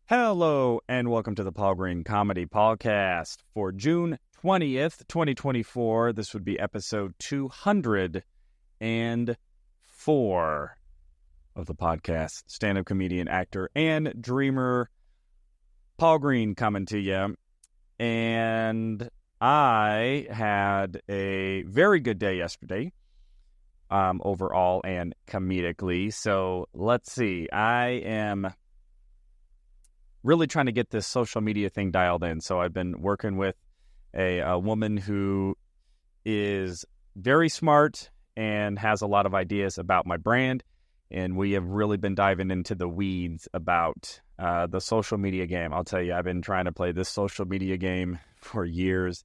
Hello, and welcome to the Paul Green Comedy PaulCast for June 20th, 2024. This would be episode 204 of the podcast. Stand-up comedian, actor, and dreamer Paul Green coming to you. And I had a very good day yesterday, overall and comedically. So let's see. I am really trying to get this social media thing dialed in. So I've been working with a woman who is very smart and has a lot of ideas about my brand. And we have really been diving into the weeds about the social media game. I'll tell you, I've been trying to play this social media game for years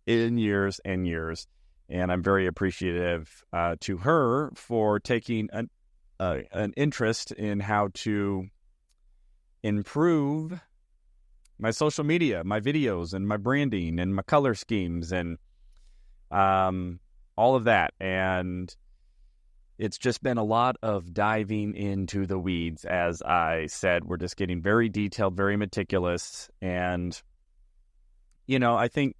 and years and years. And I'm very appreciative to her for taking an interest in how to improve my social media, my videos, and my branding, and my color schemes, and all of that. And it's just been a lot of diving into the weeds. As I said, we're just getting very detailed, very meticulous. And, you know, I think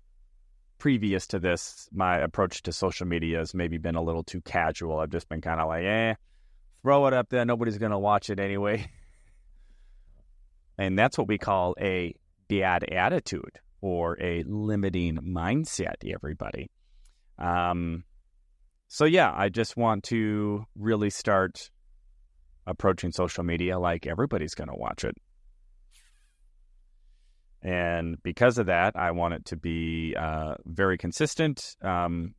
previous to this, my approach to social media has maybe been a little too casual. I've just been kind of like, throw it up there. Nobody's going to watch it anyway. And that's what we call a bad attitude or a limiting mindset, everybody. So yeah, I just want to really start approaching social media like everybody's going to watch it. And because of that, I want it to be very consistent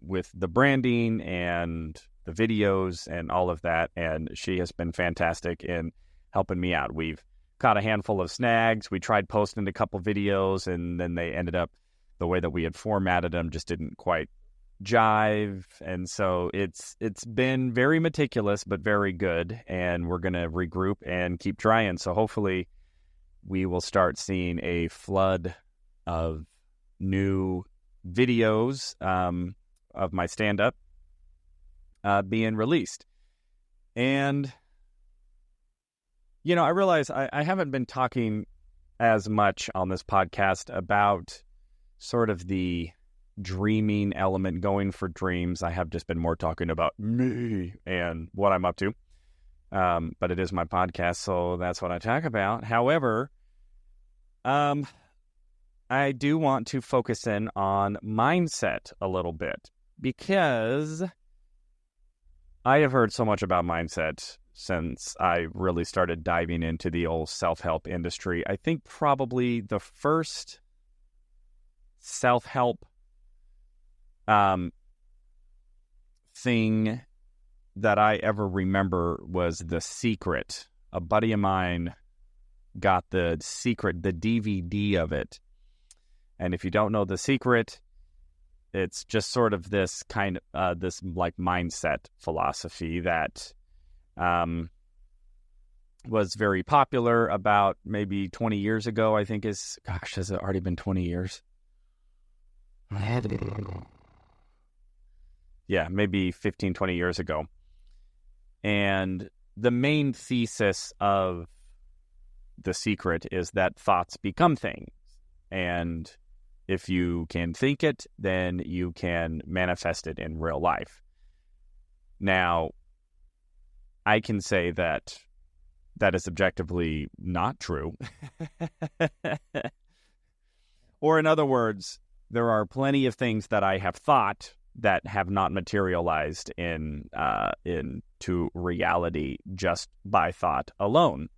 with the branding and the videos and all of that. And she has been fantastic in helping me out. We've caught a handful of snags. We tried posting a couple videos, and then they ended up, the way that we had formatted them just didn't quite jive. And so it's been very meticulous, but very good. And we're going to regroup and keep trying. So hopefully we will start seeing a flood of new videos of my stand-up being released. And you know, I realize I haven't been talking as much on this podcast about sort of the dreaming element, going for dreams. I have just been more talking about me and what I'm up to. But it is my podcast, so that's what I talk about. However, I do want to focus in on mindset a little bit, because I have heard so much about mindset since I really started diving into the old self-help industry. I think probably the first self-help thing that I ever remember was The Secret. A buddy of mine got The Secret, the DVD of it. And if you don't know The Secret, it's just sort of this kind of, this like mindset philosophy that was very popular about maybe 20 years ago, I think has it already been 20 years? Yeah, maybe 15, 20 years ago. And the main thesis of The Secret is that thoughts become things. And if you can think it, then you can manifest it in real life. Now, I can say that that is objectively not true. Or in other words, there are plenty of things that I have thought that have not materialized into reality just by thought alone.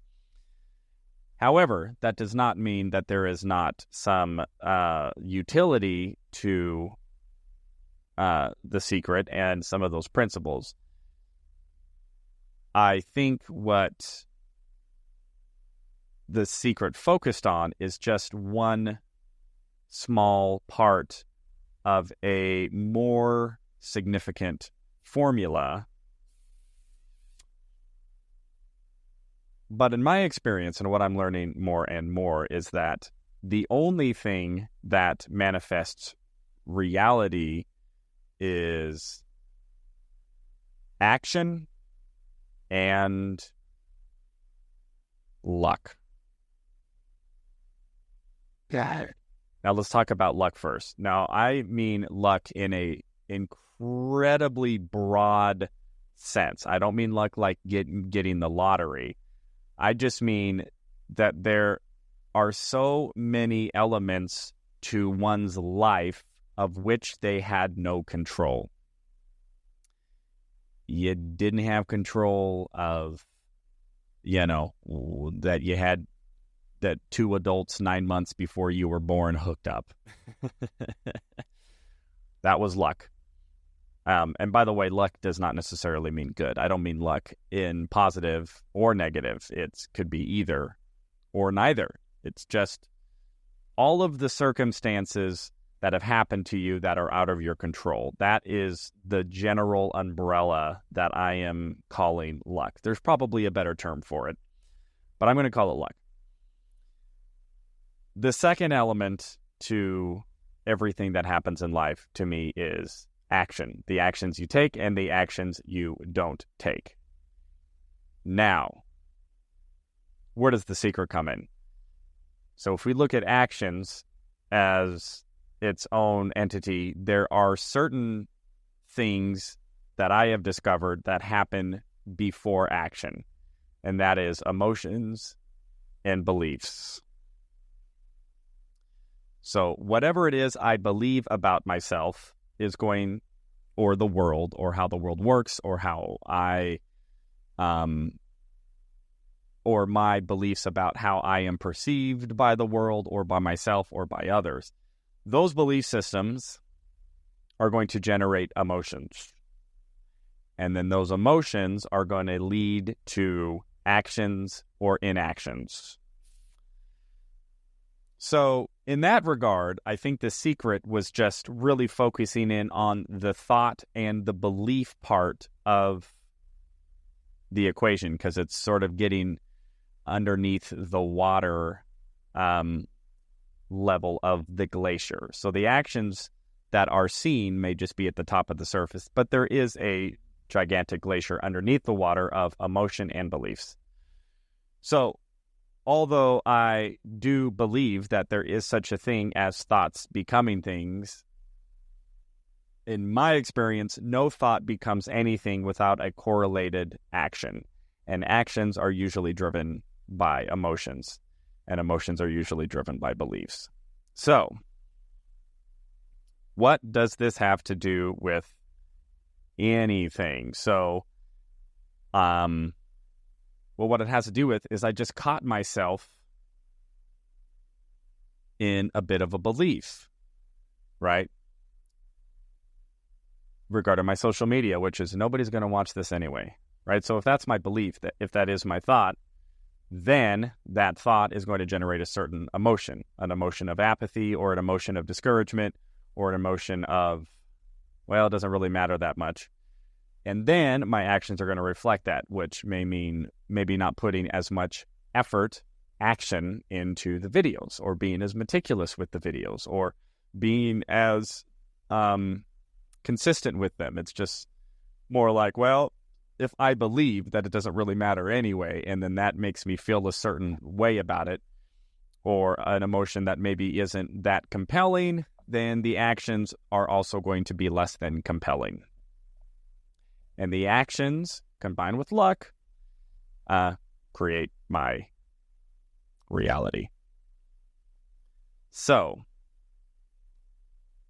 However, that does not mean that there is not some utility to The Secret and some of those principles. I think what The Secret focused on is just one small part of a more significant formula. But in my experience, and what I'm learning more and more, is that the only thing that manifests reality is action and luck. Now let's talk about luck first. Now I mean luck in a incredibly broad sense. I don't mean luck like getting the lottery. I just mean that there are so many elements to one's life of which they had no control. You didn't have control of, that you had that 2 adults 9 months before you were born hooked up. That was luck. And by the way, luck does not necessarily mean good. I don't mean luck in positive or negative. It could be either or neither. It's just all of the circumstances that have happened to you that are out of your control. That is the general umbrella that I am calling luck. There's probably a better term for it, but I'm going to call it luck. The second element to everything that happens in life to me is action. The actions you take and the actions you don't take. Now, where does the secret come in? So if we look at actions as its own entity, there are certain things that I have discovered that happen before action, and that is emotions and beliefs. So whatever it is I believe about myself is going, or the world, or how the world works, or how or my beliefs about how I am perceived by the world, or by myself, or by others. Those belief systems are going to generate emotions. And then those emotions are going to lead to actions or inactions. So in that regard, I think the secret was just really focusing in on the thought and the belief part of the equation, because it's sort of getting underneath the water level of the glacier. So the actions that are seen may just be at the top of the surface, but there is a gigantic glacier underneath the water of emotion and beliefs. So although I do believe that there is such a thing as thoughts becoming things, in my experience, no thought becomes anything without a correlated action. And actions are usually driven by emotions, and emotions are usually driven by beliefs. So, what does this have to do with anything? So, well, what it has to do with is I just caught myself in a bit of a belief, right? Regarding my social media, which is nobody's going to watch this anyway, right? So if that's my belief, that if that is my thought, then that thought is going to generate a certain emotion, an emotion of apathy, or an emotion of discouragement, or an emotion of, well, it doesn't really matter that much. And then my actions are going to reflect that, which may mean maybe not putting as much effort, action into the videos, or being as meticulous with the videos, or being as consistent with them. It's just more like, well, if I believe that it doesn't really matter anyway, and then that makes me feel a certain way about it, or an emotion that maybe isn't that compelling, then the actions are also going to be less than compelling. And the actions, combined with luck, create my reality. So,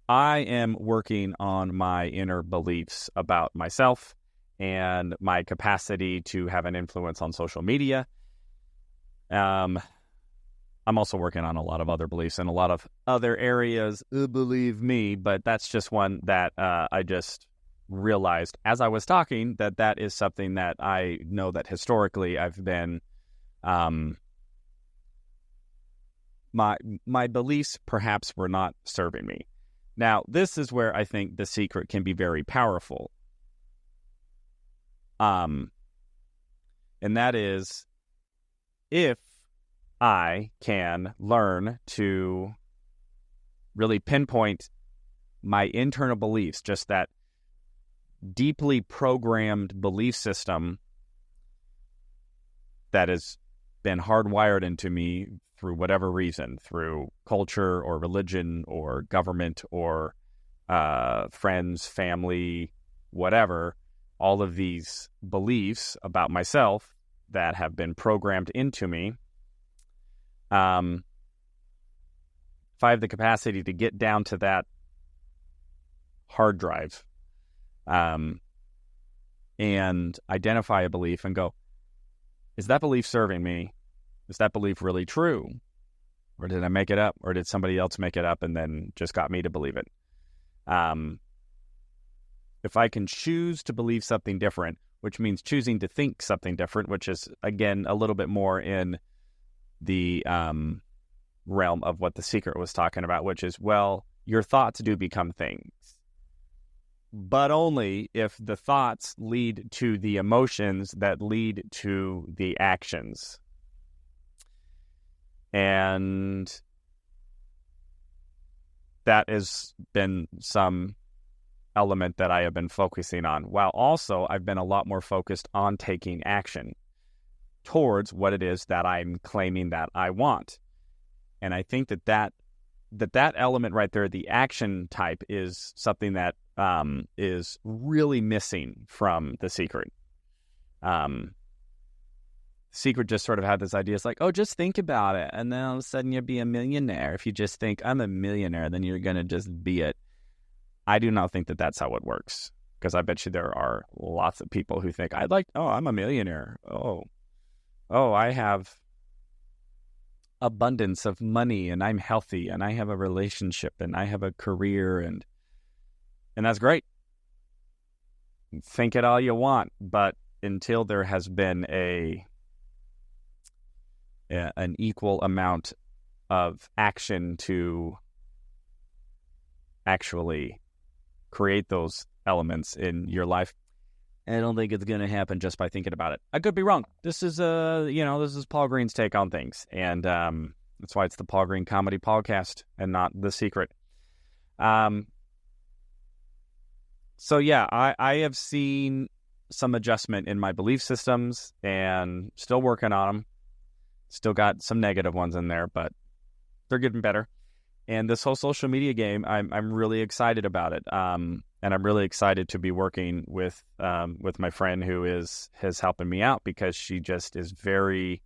I am working on my inner beliefs about myself and my capacity to have an influence on social media. I'm also working on a lot of other beliefs in a lot of other areas, believe me, but that's just one that I just realized as I was talking that is something that I know that historically I've been, my beliefs perhaps were not serving me. Now, this is where I think the secret can be very powerful. And that is if I can learn to really pinpoint my internal beliefs, just that deeply programmed belief system that has been hardwired into me through whatever reason, through culture or religion or government or friends, family, whatever, all of these beliefs about myself that have been programmed into me, if I have the capacity to get down to that hard drive and identify a belief and go, is that belief serving me? Is that belief really true? Or did I make it up? Or did somebody else make it up and then just got me to believe it? If I can choose to believe something different, which means choosing to think something different, which is, again, a little bit more in the realm of what The Secret was talking about, which is, well, your thoughts do become things, but only if the thoughts lead to the emotions that lead to the actions. And that has been some element that I have been focusing on, while also I've been a lot more focused on taking action towards what it is that I'm claiming that I want. And I think that element right there, the action type, is something that is really missing from The Secret. Secret just sort of had this idea. It's like, oh, just think about it, and then all of a sudden you'll be a millionaire. If you just think, I'm a millionaire, then you're going to just be it. I do not think that that's how it works, because I bet you there are lots of people who think, I'm a millionaire. Oh, I have abundance of money, and I'm healthy, and I have a relationship, and I have a career, and that's great. Think it all you want, but until there has been an equal amount of action to actually create those elements in your life, I don't think it's going to happen just by thinking about it. I could be wrong. This is Paul Green's take on things, and that's why it's the Paul Green Comedy PaulCast and not The Secret. So yeah, I have seen some adjustment in my belief systems, and still working on them. Still got some negative ones in there, but they're getting better. And this whole social media game, I'm really excited about it. And I'm really excited to be working with my friend who is helping me out, because she just is very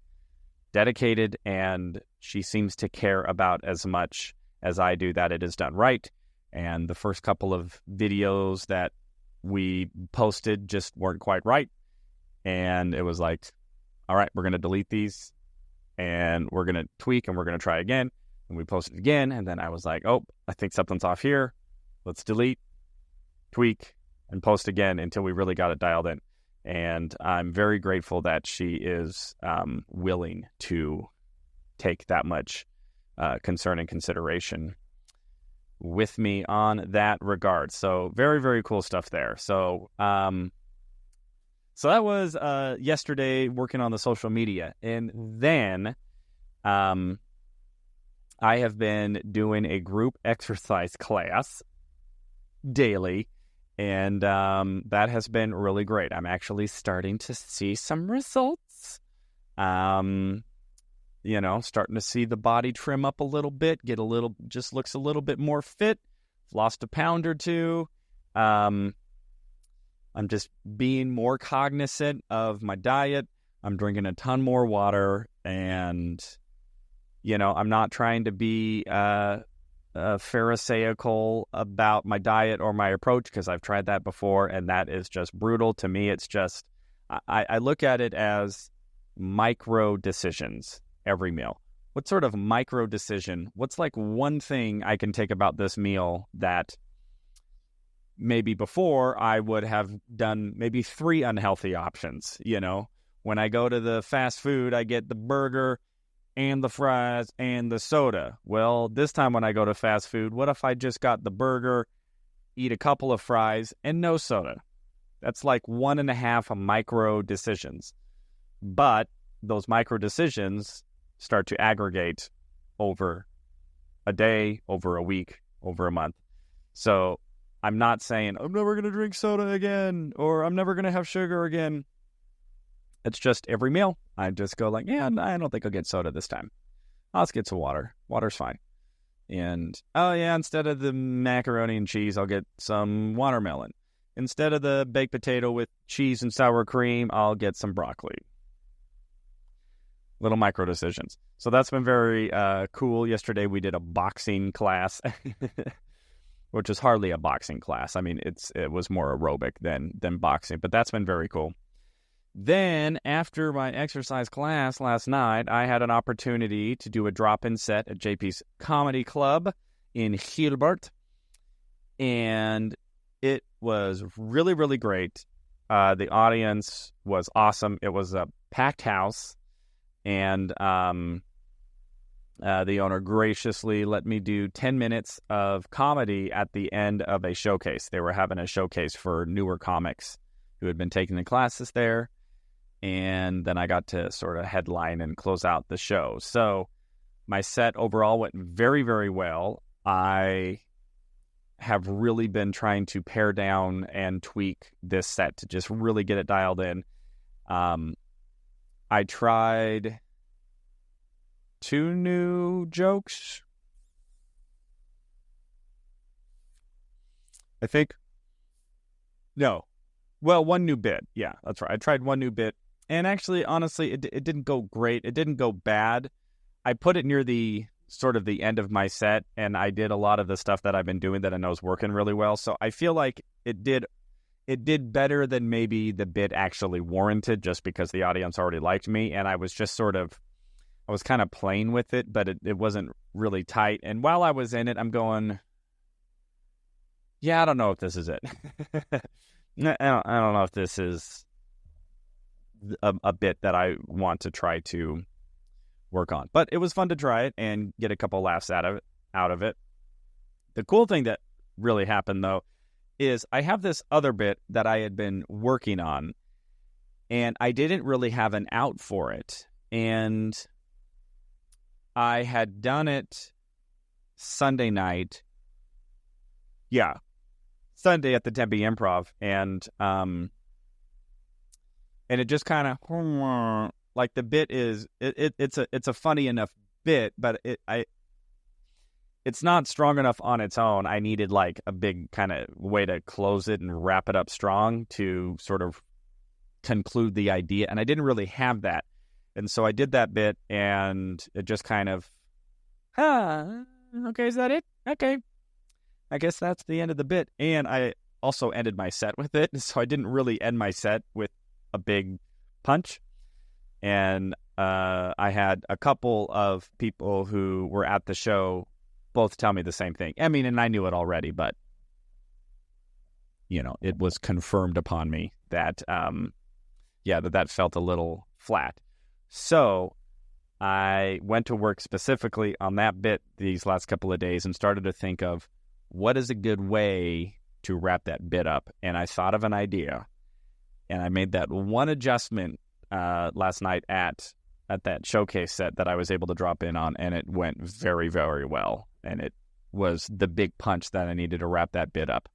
dedicated, and she seems to care about as much as I do that it is done right. And the first couple of videos that we posted just weren't quite right. And it was like, all right, we're going to delete these, and we're going to tweak, and we're going to try again. And we posted again, and then I was like, oh, I think something's off here. Let's delete, tweak, and post again until we really got it dialed in. And I'm very grateful that she is willing to take that much concern and consideration with me on that regard. So very, very cool stuff there. So that was yesterday, working on the social media. And then I have been doing a group exercise class daily, and that has been really great. I'm actually starting to see some results. Starting to see the body trim up a little bit, just looks a little bit more fit. Lost a pound or two. I'm just being more cognizant of my diet. I'm drinking a ton more water, and I'm not trying to be pharisaical about my diet or my approach, because I've tried that before, and that is just brutal. To me, it's just, I look at it as micro decisions every meal. What sort of micro decision? What's like one thing I can take about this meal that maybe before I would have done maybe 3 unhealthy options? When I go to the fast food, I get the burger and the fries and the soda. Well, this time when I go to fast food, what if I just got the burger, eat a couple of fries, and no soda? That's like 1.5 micro decisions. But those micro decisions start to aggregate over a day, over a week, over a month. So I'm not saying, I'm never going to drink soda again, or I'm never going to have sugar again. It's just every meal, I just go like, yeah, I don't think I'll get soda this time. let's get some water. Water's fine. And, oh yeah, instead of the macaroni and cheese, I'll get some watermelon. Instead of the baked potato with cheese and sour cream, I'll get some broccoli. Little micro decisions. So that's been very cool. Yesterday we did a boxing class, which is hardly a boxing class. I mean, it was more aerobic than boxing, but that's been very cool. Then, after my exercise class last night, I had an opportunity to do a drop-in set at JP's Comedy Club in Gilbert, and it was really, really great. The audience was awesome. It was a packed house, and the owner graciously let me do 10 minutes of comedy at the end of a showcase. They were having a showcase for newer comics who had been taking the classes there. And then I got to sort of headline and close out the show. So my set overall went very, very well. I have really been trying to pare down and tweak this set to just really get it dialed in. I tried 2 new jokes, I think. No. Well, 1 new bit. Yeah, that's right. I tried 1 new bit. And actually, honestly, it didn't go great. It didn't go bad. I put it near the sort of the end of my set, and I did a lot of the stuff that I've been doing that I know is working really well. So I feel like it did better than maybe the bit actually warranted, just because the audience already liked me. And I was just I was kind of playing with it, but it wasn't really tight. And while I was in it, I'm going, yeah, I don't know if this is it. I don't know if this is a bit that I want to try to work on. But it was fun to try it and get a couple laughs out of it. The cool thing that really happened, though, is I have this other bit that I had been working on, and I didn't really have an out for it. And I had done it Sunday night. Yeah. Sunday at the Tempe Improv, and it just kind of like the bit is it's a funny enough bit, but it's not strong enough on its own. I needed like a big kind of way to close it and wrap it up strong to sort of conclude the idea, and I didn't really have that, and so I did that bit, and it just kind of okay, is that it? Okay. I guess that's the end of the bit. And I also ended my set with it. So I didn't really end my set with a big punch. And I had a couple of people who were at the show both tell me the same thing. I mean, and I knew it already, but, you know, it was confirmed upon me that, that felt a little flat. So I went to work specifically on that bit these last couple of days and started to think of, what is a good way to wrap that bit up? And I thought of an idea, and I made that one adjustment last night at that showcase set that I was able to drop in on, and it went very, very well. And it was the big punch that I needed to wrap that bit up.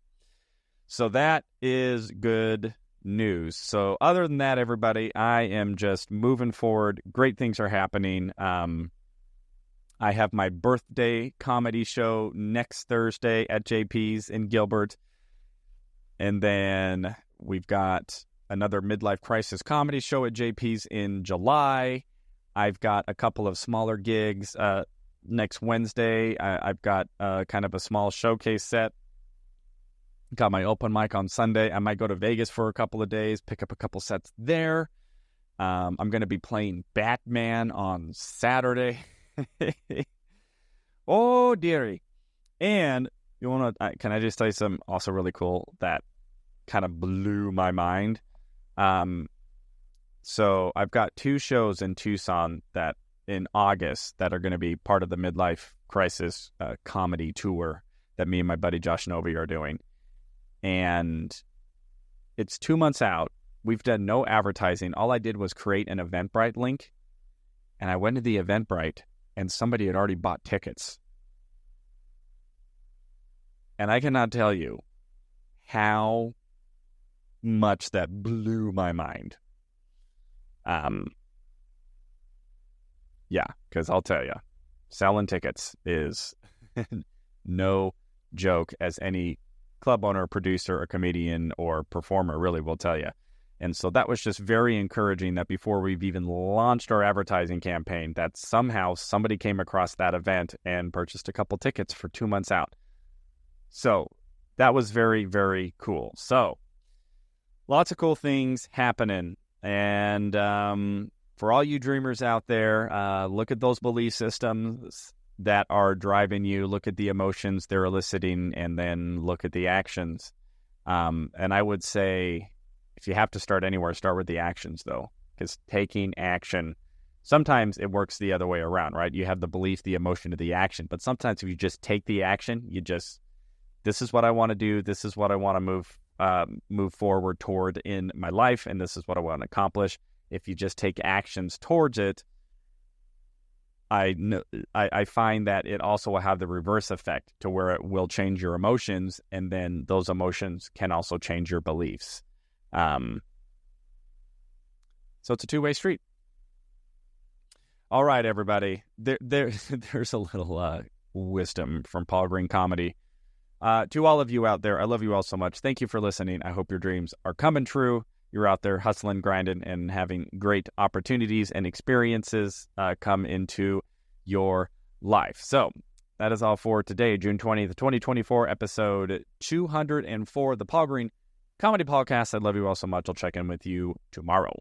So that is good news. So other than that, everybody, I am just moving forward. Great things are happening. I have my birthday comedy show next Thursday at JP's in Gilbert. And then we've got another midlife crisis comedy show at JP's in July. I've got a couple of smaller gigs next Wednesday. I've got kind of a small showcase set. Got my open mic on Sunday. I might go to Vegas for a couple of days, pick up a couple sets there. I'm going to be playing Batman on Saturday. Oh, dearie. And you want to? Can I just tell you something also really cool that kind of blew my mind? So I've got 2 shows in Tucson that in August that are going to be part of the Midlife Crisis comedy tour that me and my buddy Josh Novi are doing. And it's 2 months out. We've done no advertising. All I did was create an Eventbrite link. And I went to the Eventbrite, and somebody had already bought tickets. And I cannot tell you how much that blew my mind. Yeah, because I'll tell you, selling tickets is no joke, as any club owner, producer, or comedian, or performer really will tell you. And so that was just very encouraging that before we've even launched our advertising campaign, that somehow somebody came across that event and purchased a couple tickets for 2 months out. So that was very, very cool. So lots of cool things happening. And for all you dreamers out there, look at those belief systems that are driving you. Look at the emotions they're eliciting, and then look at the actions. And I would say, if you have to start anywhere, start with the actions, though, because taking action, sometimes it works the other way around, right? You have the belief, the emotion to the action. But sometimes if you just take the action, this is what I want to do. This is what I want to move forward toward in my life. And this is what I want to accomplish. If you just take actions towards it, I find that it also will have the reverse effect, to where it will change your emotions. And then those emotions can also change your beliefs. So it's a two-way street. All right, everybody. There's a little wisdom from Paul Green Comedy. To all of you out there, I love you all so much. Thank you for listening. I hope your dreams are coming true. You're out there hustling, grinding, and having great opportunities and experiences come into your life. So that is all for today, June 20th, 2024, episode 204 of the Paul Green Comedy PaulCast. I love you all so much. I'll check in with you tomorrow.